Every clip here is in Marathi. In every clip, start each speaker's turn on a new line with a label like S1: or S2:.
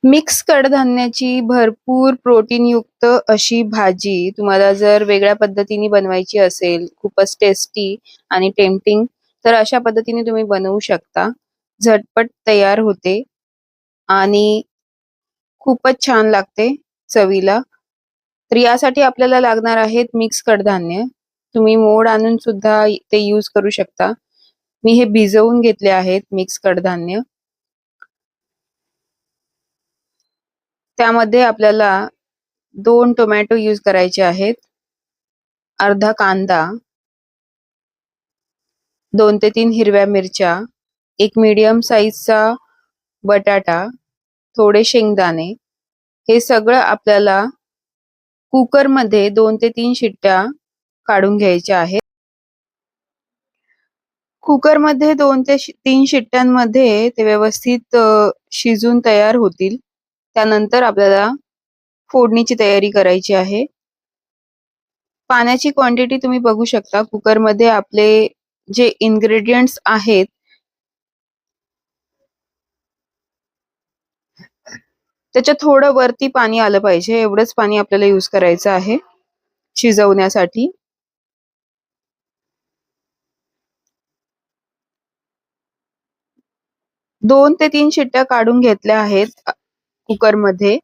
S1: मिक्स कडधान्याची भरपूर प्रोटीनयुक्त अशी भाजी तुम्हाला जर वेगळ्या पद्धतीने बनवायची असेल, खूपच टेस्टी आणि टेम्प्टिंग, तर अशा पद्धतीने तुम्ही बनवू शकता. झटपट तयार होते आणि खूपच छान लागते चवीला. तर यासाठी आपल्याला लागणार आहेत मिक्स कडधान्य. तुम्ही मोड आणून सुद्धा ते यूज करू शकता. मी हे भिजवून घेतले आहेत मिक्स कडधान्य. त्यामध्ये आपल्याला 2 टोमॅटो यूज करायचे आहेत, अर्धा कांदा, 2 ते 3 हिरव्या मिरच्या, एक मीडियम साईजचा बटाटा, थोडे शेंगदाणे. हे सगळं आपल्याला कुकरमध्ये 2 ते 3 शिट्ट्या काढून घ्यायच्या आहेत. कुकरमध्ये 2 ते 3 शिट्ट्यांमध्ये ते व्यवस्थित शिजून तयार होतील. त्यानंतर आपल्याला फोडणीची तयारी करायची आहे. पाण्याची क्वांटिटी तुम्ही बघू शकता. कुकरमध्ये आपले जे इन्ग्रेडियंट्स आहेत त्याच्या थोडं वरती पाणी आलं पाहिजे, एवढंच पाणी आपल्याला यूज करायचं आहे शिजवण्यासाठी. दोन ते 3 शिट्ट्या काढून घेतल्या आहेत कुकरमध्ये.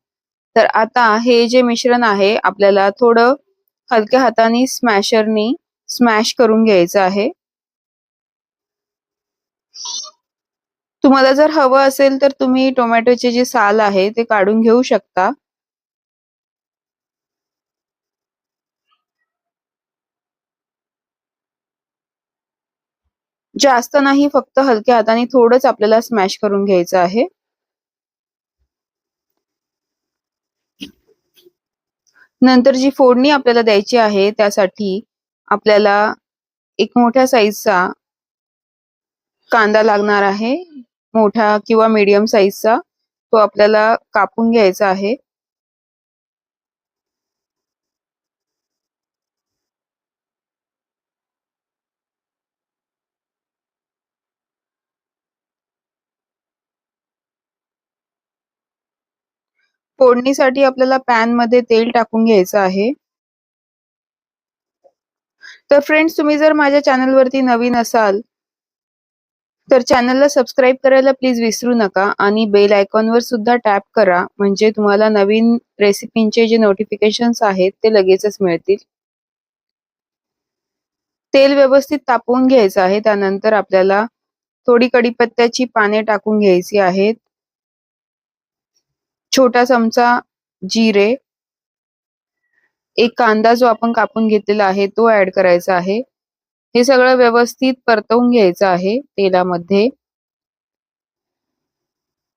S1: तर आता हे जे मिश्रण आहे आपल्याला थोडं हलक्या हाताने स्मॅशरनी स्मॅश करून घ्यायचं आहे. तुम्हाला जर हवं असेल तर तुम्ही टोमॅटोचे जे साल आहे ते काढून घेऊ शकता. जास्त नाही, फक्त हलक्या हाताने थोडंच आपल्याला स्मॅश करून घ्यायचं आहे. नंतर जी फोडणी आपल्याला द्यायची आहे त्यासाठी आपल्याला एक मोठ्या साईजचा कांदा लागणार आहे, मोठा किंवा मीडियम साईजचा. तो आपल्याला कापून घ्यायचा आहे. फोडणीसाठी आपल्याला पॅन मध्ये तेल टाकून घ्यायचं आहे. तर फ्रेंड्स, तुम्ही जर माझ्या चॅनलवरती नवीन असाल तर चॅनलला सबस्क्राईब करायला प्लीज विसरू नका आणि बेल आयकॉनवर सुद्धा टॅप करा, म्हणजे तुम्हाला नवीन रेसिपींचे जे नोटिफिकेशन्स आहेत ते लगेचच मिळतील. तेल व्यवस्थित तापवून घ्यायचं आहे. त्यानंतर आपल्याला थोडी कढीपत्त्याची पाने टाकून घ्यायची आहेत, छोटा चमचा जिरे, एक कांदा जो आपण कापून घेतलेला आहे तो ऍड करायचा आहे. हे सगळं व्यवस्थित परतवून घ्यायचं आहे तेलामध्ये.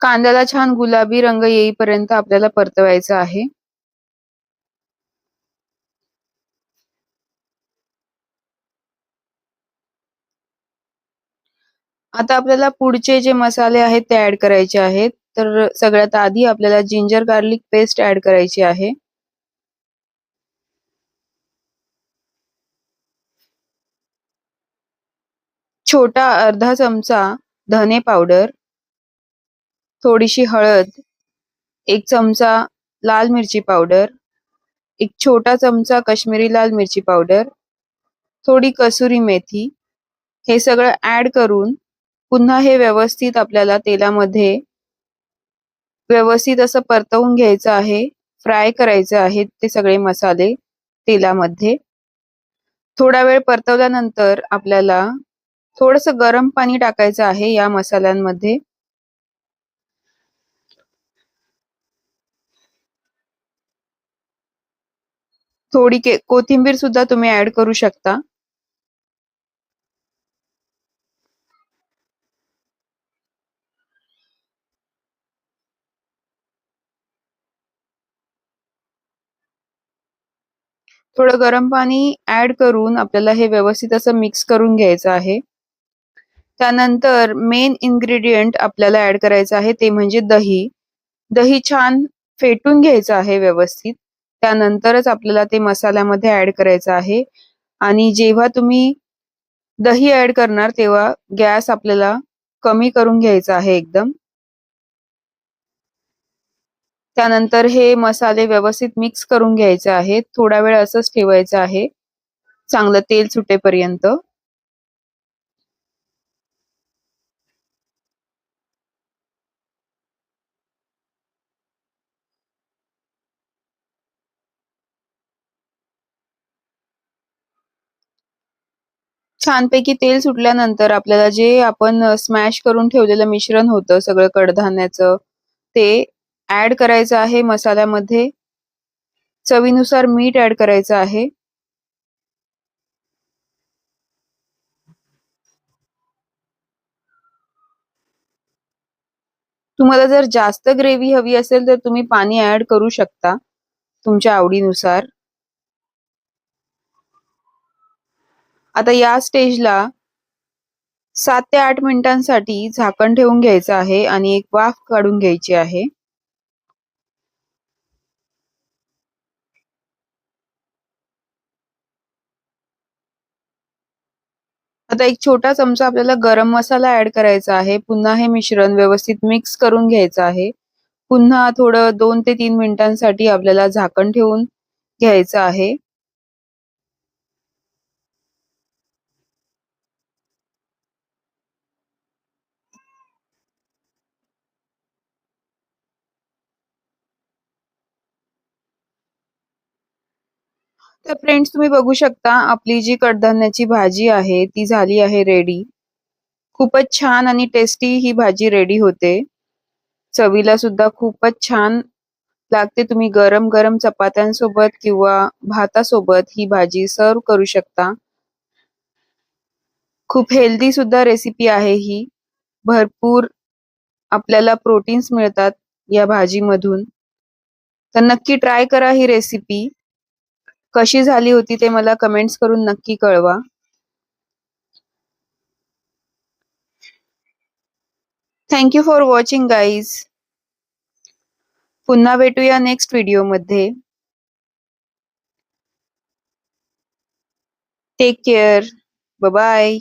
S1: कांद्याला छान गुलाबी रंग येईपर्यंत आपल्याला परतवायचं आहे. आता आपल्याला पुढचे जे मसाले आहेत ते ऍड करायचे आहेत. तर सगळ्यात आधी आपल्याला जिंजर गार्लिक पेस्ट ऍड करायची आहे. छोटा अर्धा चमचा धने पावडर, थोडीशी हळद, एक चमचा लाल मिरची पावडर, एक छोटा चमचा काश्मीरी लाल मिरची पावडर, थोडी कसुरी मेथी. हे सगळं ऍड करून पुन्हा हे व्यवस्थित आपल्याला तेलामध्ये व्यवस्थित असं परतवून घ्यायचं आहे. फ्राय करायचे आहेत ते सगळे मसाले तेलामध्ये. थोडा वेळ परतवल्यानंतर आपल्याला थोडंसं गरम पाणी टाकायचं आहे या मसाल्यांमध्ये. थोडी कोथिंबीर सुद्धा तुम्ही ऍड करू शकता. थोडं गरम पाणी ऍड करून आपल्याला हे व्यवस्थित असं मिक्स करून घ्यायचं आहे. त्यानंतर मेन इन्ग्रेडियंट आपल्याला ऍड करायचं आहे ते म्हणजे दही. दही छान फेटून घ्यायचं आहे व्यवस्थित. त्यानंतरच आपल्याला ते मसाल्यामध्ये ऍड करायचं आहे. आणि जेव्हा तुम्ही दही ऍड करणार तेव्हा गॅस आपल्याला कमी करून घ्यायचा आहे एकदम. त्यानंतर हे मसाले व्यवस्थित मिक्स करून घ्यायचे आहेत. थोडा वेळ असंच ठेवायचं आहे, चांगलं तेल सुटेपर्यंत. छानपैकी तेल सुटल्यानंतर आपल्याला जे आपण स्मॅश करून ठेवलेलं मिश्रण होतं सगळं कडधान्याचं, ते ऍड करायचं आहे मसाल्यामध्ये. चवीनुसार मीठ ऍड करायचं आहे. तुम्हाला जर जास्त ग्रेव्ही हवी असेल तर तुम्ही पाणी ऍड करू शकता तुमच्या आवडीनुसार. आता या स्टेजला 7 ते 8 मिनिटांसाठी झाकण ठेवून घ्यायचं आहे आणि एक वाफ काढून घ्यायची आहे. आता एक छोटा चमचा आपल्याला गरम मसाला ऍड करायचा आहे. पुन्हा हे मिश्रण व्यवस्थित मिक्स करून घ्यायचं आहे. पुन्हा थोडं 2 ते 3 मिनिटांसाठी आपल्याला झाकण ठेवून घ्यायचं आहे. तर फ्रेंड्स, तुम्ही बघू शकता आपली जी कडधान्याची भाजी आहे ती झाली आहे रेडी. खूपच छान आणि टेस्टी ही भाजी रेडी होते. चवीला सुद्धा खूपच छान लागते. तुम्ही गरम गरम चपात्यांसोबत किंवा भातासोबत ही भाजी सर्व करू शकता. खूप हेल्दी सुद्धा रेसिपी आहे ही. भरपूर आपल्याला प्रोटीन्स मिळतात या भाजीमधून. तर नक्की ट्राय करा ही रेसिपी. कशी झाली होती ते मला कमेंट्स करून नक्की कळवा. Thank you for watching guys. पुन्हा भेटूया नेक्स्ट व्हिडिओमध्ये. Take care. Bye bye.